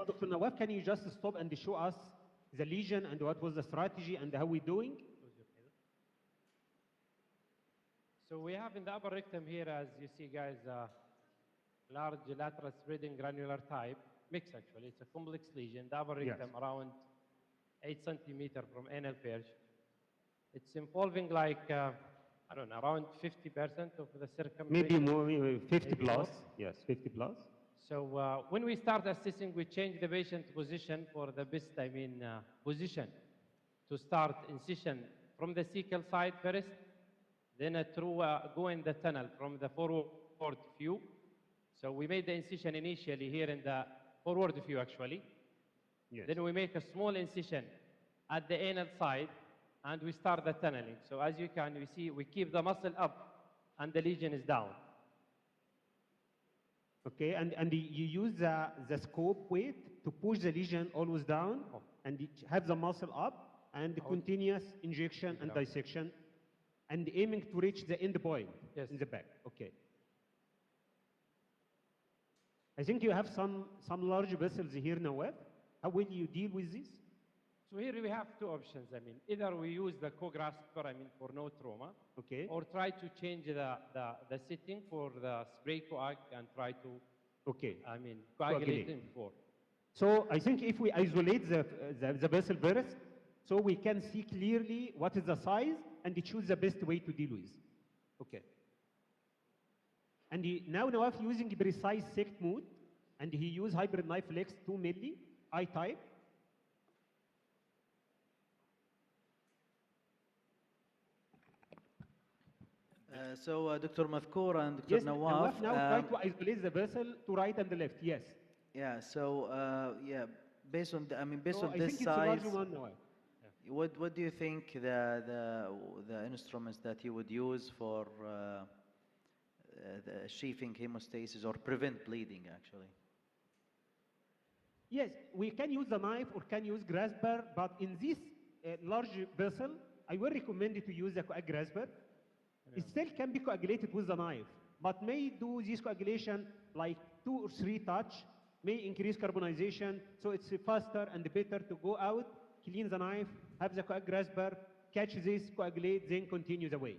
Dr. Nawaf, can you just stop and show us the lesion and what was the strategy and how we're doing? So we have in the upper rectum here, as you see, guys, large lateral spreading granular type, mix actually. It's a complex lesion. The upper rectum around 8 centimeter from anal perch. It's involving like, I don't know, around 50% of the circumference. Maybe more, maybe 50 plus. More. Yes, 50 plus. So when we start assessing, we change the patient position for the best, position to start incision from the cecal side first, then go in the tunnel from the forward view. So we made the incision initially here in the forward view actually. Yes. Then we make a small incision at the anal side and we start the tunneling. So as you can see, we keep the muscle up and the lesion is down. Okay, and you use the scope weight to push the lesion always down and have the muscle up and the continuous injection and dissection and aiming to reach the end point in the back. Okay. I think you have some large vessels here, Nawaf. How will you deal with this? So here we have two options. Either we use the co-grasper, for no trauma, or try to change the setting for the spray coag and try to, coagulate in before. So I think if we isolate the vessel first, so we can see clearly what is the size and choose the best way to deal with. Okay. And now Nawaf using precise sect mode, and he used hybrid knife flex 2 milli, I type. Dr. Madkour and Dr. Nawaf. Now try to isolate the vessel to right and the left. Yes. Yeah. So based on based on I this think size, it's a large one, what do you think the instruments that you would use for achieving hemostasis or prevent bleeding actually? Yes, we can use the knife or can use grasper, but in this large vessel, I will recommend you to use a grasper. It still can be coagulated with the knife, but may do this coagulation like 2 or 3 touch, may increase carbonization, so it's faster and better to go out, clean the knife, have the grasper, catch this, coagulate, then continue the way.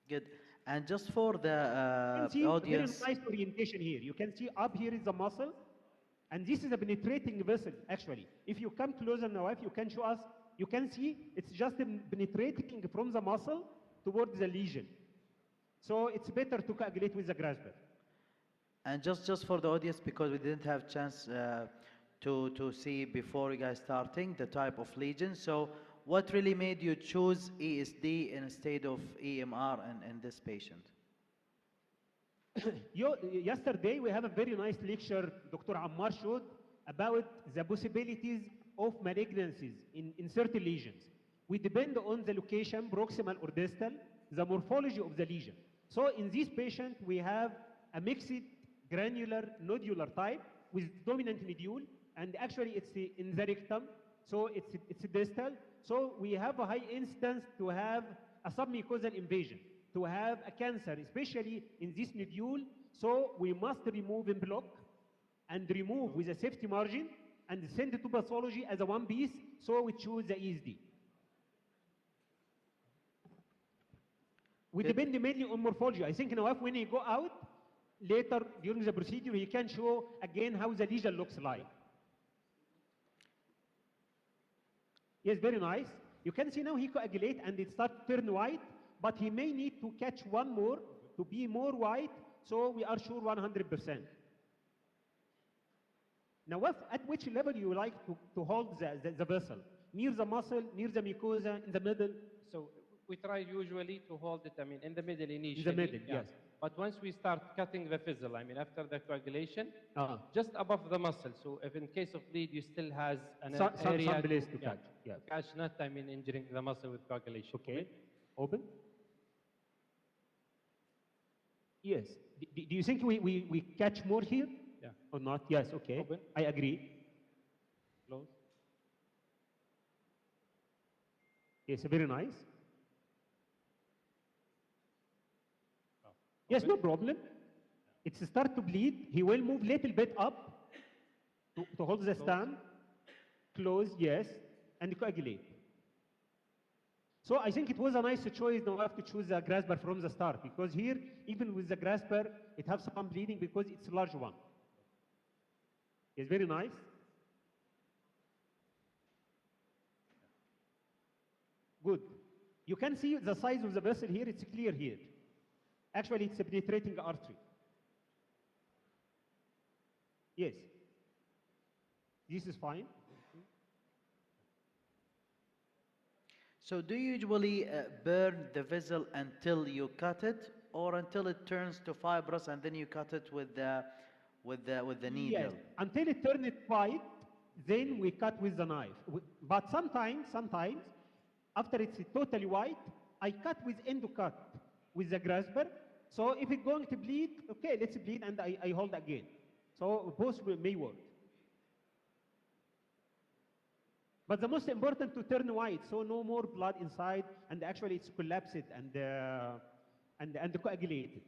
Good. And just for the There audience, is nice orientation here. You can see up here is the muscle, and this is a penetrating vessel, actually. If you come closer now, if you can show us, you can see it's just penetrating from the muscle towards the lesion. So it's better to coagulate with the grasper. And just for the audience, because we didn't have chance to see before you guys starting the type of lesion. So what really made you choose ESD instead of EMR in this patient? Yesterday, we have a very nice lecture Dr. Ammar showed about the possibilities of malignancies in certain lesions. We depend on the location, proximal or distal, the morphology of the lesion. So in this patient, we have a mixed granular nodular type with dominant nodule, and actually it's in the rectum, so it's distal. So we have a high instance to have a submucosal invasion, to have a cancer, especially in this nodule. So we must remove in block and remove with a safety margin and send it to pathology as a one piece. So we choose the ESD. We depend mainly on morphology. I think Nawaf, when he go out later during the procedure, he can show again how the lesion looks like. Yes, very nice. You can see now he coagulate and it starts to turn white, but he may need to catch one more to be more white, so we are sure 100%. Now, at which level you like to hold the vessel? Near the muscle, near the mucosa, in the middle? So we try usually to hold it, in the middle initially. In the middle, yes. But once we start cutting the fizzle, after the coagulation, just above the muscle. So if in case of bleed, you still has an area some place to catch. Yeah. Catch, not injuring the muscle with coagulation. Okay. Open. Yes. Do you think we catch more here? Yeah. Or not? Yes. Okay. Open. I agree. Close. Yes. Very nice. Yes, no problem. It start to bleed. He will move little bit up. To hold the stamp, close, yes, and coagulate. So I think it was a nice choice, Nawaf, to choose a grasper from the start, because here, even with the grasper, it has some bleeding because it's a large one. It's very nice. Good. You can see the size of the vessel here, it's clear here. Actually, it's a penetrating artery. Yes. This is fine. So do you usually burn the vessel until you cut it, or until it turns to fibrous and then you cut it with the needle? Yes, until it turns white, then we cut with the knife. But sometimes, after it's totally white, I cut with endocut with the grasper. So if it's going to bleed, okay, let's bleed, and I hold again. So both may work. But the most important to turn white, so no more blood inside, and actually it's collapsed and coagulated.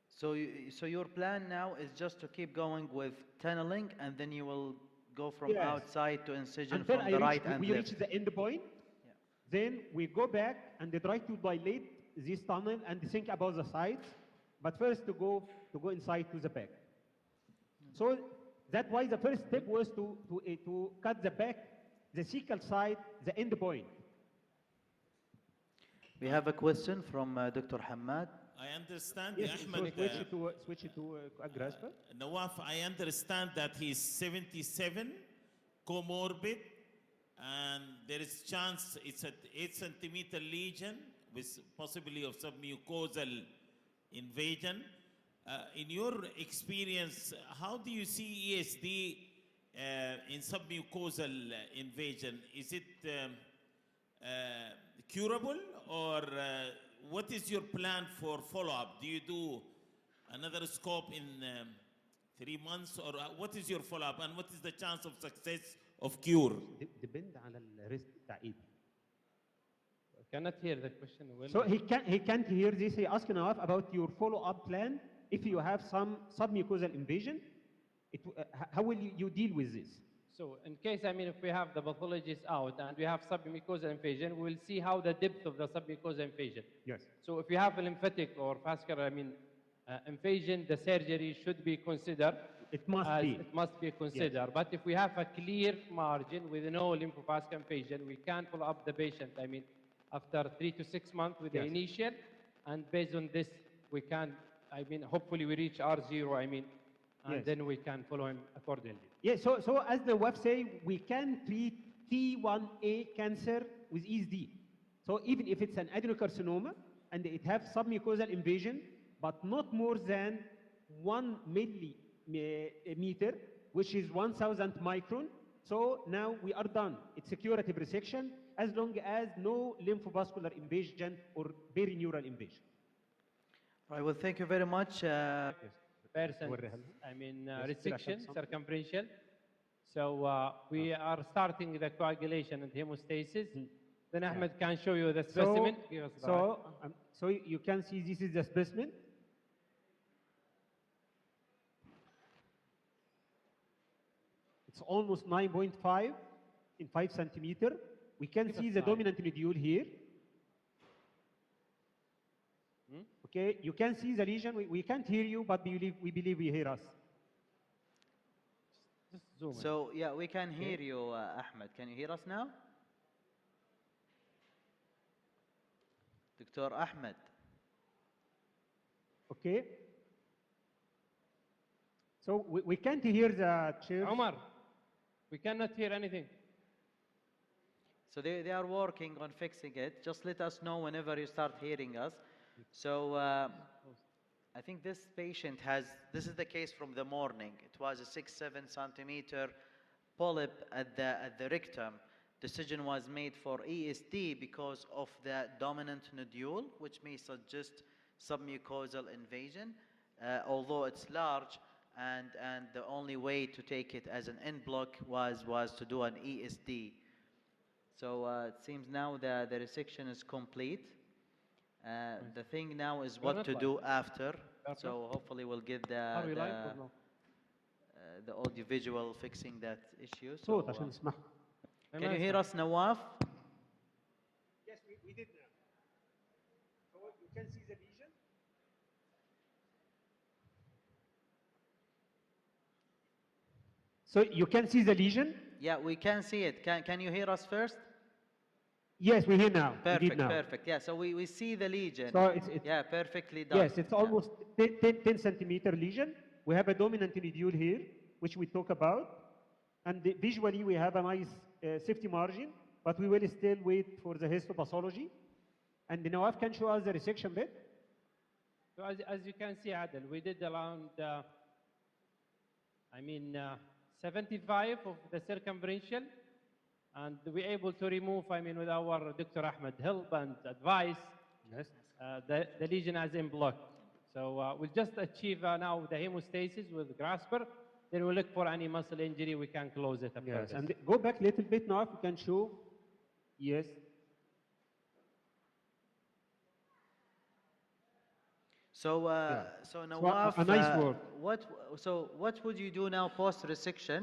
So your plan now is just to keep going with tunneling, and then you will go from Yes. outside to incision Until from the right and we left. reach the end point. Yeah. Then we go back and try to dilate this tunnel and think about the sides. But first to go inside to the back. So that's why the first step was to cut the back, the cecal side, the end point. We have a question from Dr. Hamad. I understand, Yes, Ahmed, switch it to a grasper. Nawaf, I understand that he's 77, comorbid, and there is chance it's an 8-centimeter lesion with possibly of submucosal invasion. In your experience, how do you see ESD in submucosal invasion? Is it curable, or what is your plan for follow-up? Do you do another scope in 3 months, or what is your follow-up, and what is the chance of success of cure? Depend على الريسك بتاع ايدي. I cannot hear the question well. So he can't hear this. He asked Nawaf about your follow-up plan. If you have some submucosal invasion, how will you deal with this? So in case, I mean, if we have the pathologist out and we have submucosal invasion, we'll see how the depth of the submucosal invasion. Yes. So if you have a lymphatic or vascular, I mean, invasion, the surgery should be considered. It must be. It must be considered. Yes. But if we have a clear margin with no lymphovascular invasion, we can follow up the patient, I mean, after 3 to 6 months with the Yes. initial, and based on this, we can, I mean, hopefully we reach R0, I mean, and Yes. then we can follow him accordingly. Yeah, so as the web say, we can treat T1A cancer with ESD. So even if it's an adenocarcinoma and it has submucosal invasion, but not more than 1 millimeter, which is 1,000 micron. So now we are done. It's a curative resection as long as no lymphovascular invasion or perineural invasion. All right, well, thank you very much. Percent, I mean, resection, circumferential. So we are starting the coagulation and hemostasis. Then Ahmed can show you the specimen. Give us the So you can see this is the specimen. It's almost 9.5 in 5 centimeter. We can see the dominant nodule here. Okay, you can see the lesion. We can't hear you, but we believe you hear us. Just zoom in. So, yeah, we can hear you, Ahmed. Can you hear us now? Dr. Ahmed. Okay. So we can't hear the chair. Omar, we cannot hear anything. So they are working on fixing it. Just let us know whenever you start hearing us. So I think this patient this is the case from the morning. It was a 6-7 centimeter polyp at the rectum. Decision was made for ESD because of the dominant nodule, which may suggest submucosal invasion, although it's large, and the only way to take it as an end block was to do an ESD. So it seems now the resection is complete. The thing now is what to do after. Perfect. So hopefully we'll get Are we live or no? the audio visual fixing that issue. So صوت عشان نسمعها. can you hear us, Nawaf? Yes, we did now. So you can see the lesion. So you can see the lesion. Yeah, we can see it. Can you hear us first? Yes, we hear now. We Perfect, did now. perfect. Yeah, so we see the lesion. So it's yeah, perfectly done. yes, it's Yeah. almost 10 centimeter lesion. We have a dominant nodule here, which we talk about. And visually, we have a nice safety margin, but we will still wait for the histopathology. And Nawaf can show us the resection bed. So as you can see, Adel, we did around, 75 of the circumferential, and we're able to remove, with our Dr. Ahmed help and advice, Yes. the lesion as in block. So we'll just achieve now the hemostasis with grasper, then we'll look for any muscle injury, we can close it after Yes. this. And go back a little bit now if you can show. Yes. So, so Nawaf, a nice work. what would you do now post resection?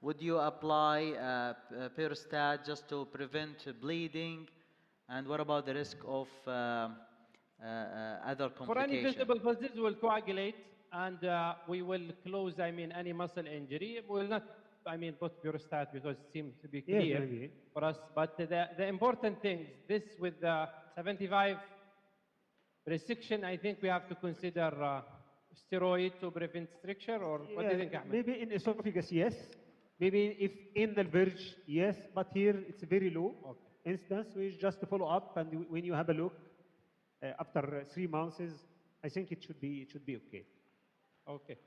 Would you apply peristat just to prevent bleeding? And what about the risk of other complications? For any visible vessels, we'll coagulate and we will close, any muscle injury. We will not, put Purostat because it seems to be Yes, clear maybe. for us. But the important thing, this with the 75 resection, I think we have to consider steroid to prevent stricture, or what do you think, Ahmed? Maybe in esophagus, yes. Maybe if in the verge, yes. But here it's very low instance. We just follow up, and when you have a look after 3 months, I think it should be okay. Okay.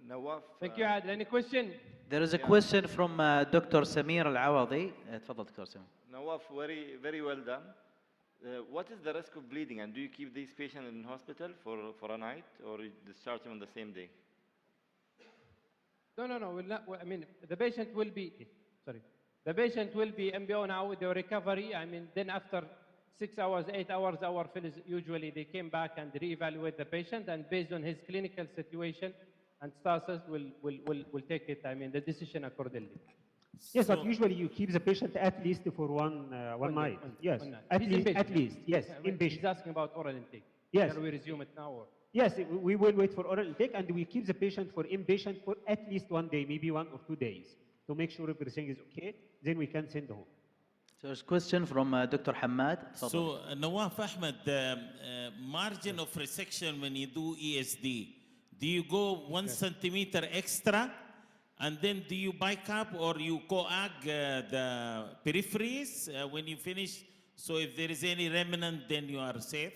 Nawaf. Thank you, Adel. Any question? There is a question from Dr. Samir Al-Awadi. تفضل دكتور سمير. Nawaf, very, very well done. What is the risk of bleeding, and do you keep these patients in hospital for a night, or you discharge them on the same day? No. We'll not, the patient will be, the patient will be MBO now with the recovery. Then after 6 hours, 8 hours, our fellows usually they came back and reevaluate the patient, and based on his clinical situation and status, will take it. The decision accordingly. Yes, but usually you keep the patient at least for one night. Yes, one night. at He's least, inpatient. at least. Yes, He's inpatient. asking about oral intake. Yes. Shall we resume it now? Or? Yes, we will wait for oral intake, and we keep the patient for inpatient for at least 1 day, maybe 1 or 2 days, to make sure everything is okay. Then we can send home. So there's a question from Dr. Hamad. تفضل. So, Nawaf Ahmed, the margin of resection when you do ESD, do you go 1 centimeter extra, and then do you bike up, or you coag the peripheries when you finish? So if there is any remnant, then you are safe?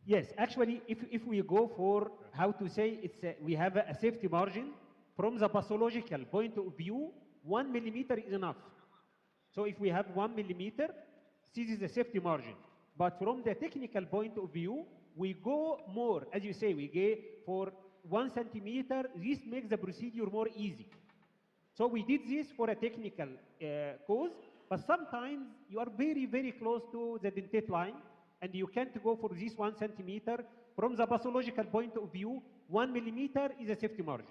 Yes, actually, if we go for, how to say, we have a safety margin. From the pathological point of view, 1 millimeter is enough. So if we have 1 millimeter, this is the safety margin. But from the technical point of view, we go more. As you say, we go for 1 centimeter. This makes the procedure more easy. So we did this for a technical cause, but sometimes you are very, very close to the dentate line, and you can't go for this 1 centimeter. From the pathological point of view, 1 millimeter is a safety margin.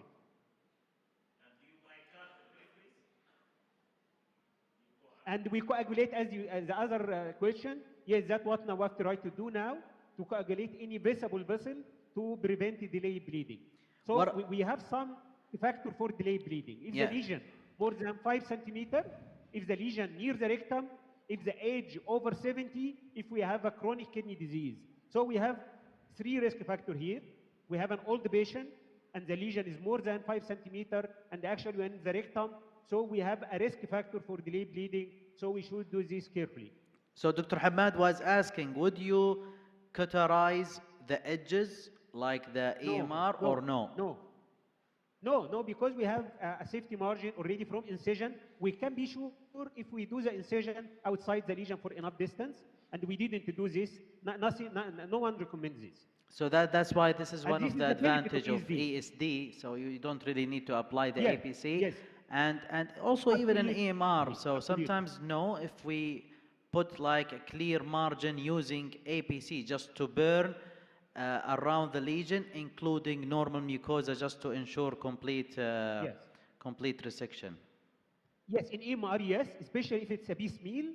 And we coagulate, as the other question. Yes, that's what Nawaf try to do now, to coagulate any visible vessel to prevent delayed bleeding. So we have some factor for delayed bleeding. If the lesion more than 5 centimeter, if the lesion near the rectum, if the age over 70, if we have a chronic kidney disease. So we have 3 risk factors here. We have an old patient, and the lesion is more than 5 centimeter, and actually when the rectum, so we have a risk factor for delayed bleeding, so we should do this carefully. So Dr. Hamad was asking, would you cauterize the edges like the EMR or no? No, because we have a safety margin already from incision. We can be sure if we do the incision outside the lesion for enough distance, and we didn't do this. No one recommends this. So that's why this is And one this of is the the benefit advantage of of ESD. So you don't really need to apply the Yes, APC. yes. And also even in Absolutely. EMR. So Absolutely. sometimes no, if we put like a clear margin using APC just to burn around the lesion, including normal mucosa, just to ensure complete, Yes. complete resection. Yes, in EMR, yes, especially if it's a piecemeal,